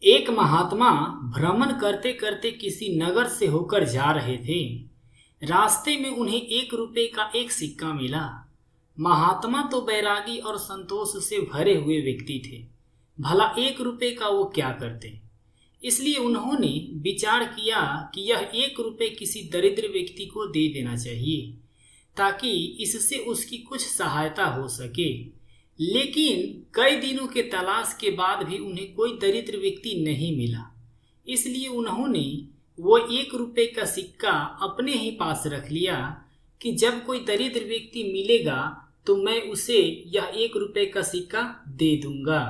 एक महात्मा भ्रमण करते करते किसी नगर से होकर जा रहे थे। रास्ते में उन्हें 1 रुपए का एक सिक्का मिला। महात्मा तो बैरागी और संतोष से भरे हुए व्यक्ति थे। भला 1 रुपए का वो क्या करते। इसलिए उन्होंने विचार किया कि यह 1 रुपए किसी दरिद्र व्यक्ति को दे देना चाहिए ताकि इससे उसकी कुछ सहायता हो सके। लेकिन कई दिनों के तलाश के बाद भी उन्हें कोई दरिद्र व्यक्ति नहीं मिला। इसलिए उन्होंने वो 1 रुपए का सिक्का अपने ही पास रख लिया कि जब कोई दरिद्र व्यक्ति मिलेगा तो मैं उसे यह 1 रुपए का सिक्का दे दूंगा।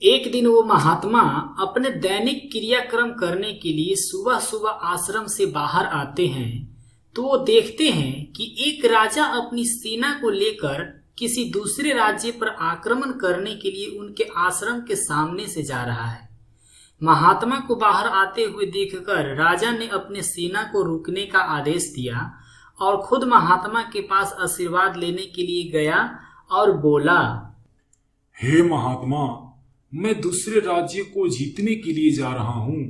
एक दिन वो महात्मा अपने दैनिक क्रियाक्रम करने के लिए सुबह सुबह आश्रम से बाहर आते हैं तो वो देखते हैं कि एक राजा अपनी सेना को लेकर किसी दूसरे राज्य पर आक्रमण करने के लिए उनके आश्रम के सामने से जा रहा है। महात्मा को बाहर आते हुए देखकर राजा ने अपने सेना को रुकने का आदेश दिया और खुद महात्मा के पास आशीर्वाद लेने के लिए गया और बोला, हे महात्मा, मैं दूसरे राज्य को जीतने के लिए जा रहा हूँ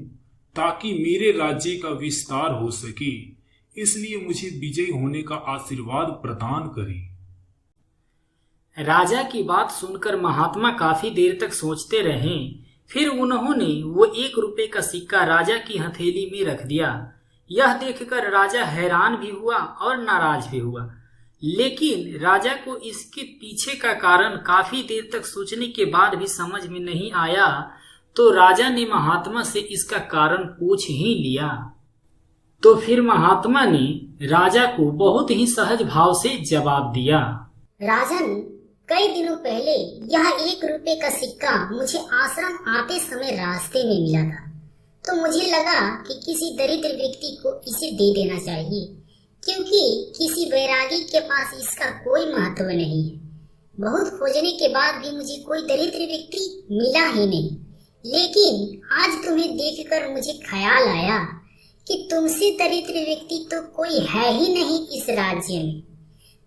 ताकि मेरे राज्य का विस्तार हो सके, इसलिए मुझे विजयी होने का आशीर्वाद प्रदान करें। राजा की बात सुनकर महात्मा काफी देर तक सोचते रहे। फिर उन्होंने वो 1 रुपए का सिक्का राजा की हथेली में रख दिया। यह देखकर राजा हैरान भी हुआ और नाराज भी हुआ। लेकिन राजा को इसके पीछे का कारण काफी देर तक सोचने के बाद भी समझ में नहीं आया, तो राजा ने महात्मा से इसका कारण पूछ ही लिया। तो फिर महात्मा ने राजा को बहुत ही सहज भाव से जवाब दिया, राजन, कई दिनों पहले यह 1 रुपए का सिक्का मुझे आश्रम आते समय रास्ते में मिला था, तो मुझे लगा कि किसी दरिद्र व्यक्ति को इसे दे देना चाहिए, क्योंकि किसी बैरागी के पास इसका कोई महत्व नहीं है। बहुत खोजने के बाद भी मुझे कोई दरिद्र व्यक्ति मिला ही नहीं। लेकिन आज तुम्हें देखकर मुझे ख्याल आया कि तुमसे दरिद्र व्यक्ति तो कोई है ही नहीं इस राज्य में,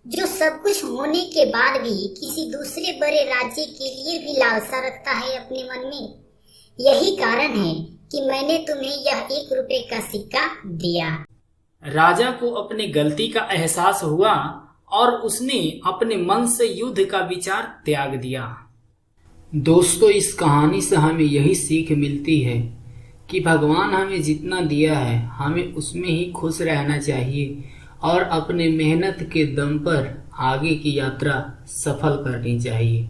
जो सब कुछ होने के बाद भी किसी दूसरे बड़े राज्य के लिए भी लालसा रखता है अपने मन में। यही कारण है कि मैंने तुम्हें यह 1 रुपए का सिक्का दिया। राजा को अपनी गलती का एहसास हुआ और उसने अपने मन से युद्ध का विचार त्याग दिया। दोस्तों, इस कहानी से हमें यही सीख मिलती है कि भगवान हमें जितना दिया है हमें उसमें ही खुश रहना चाहिए और अपने मेहनत के दम पर आगे की यात्रा सफल करनी चाहिए।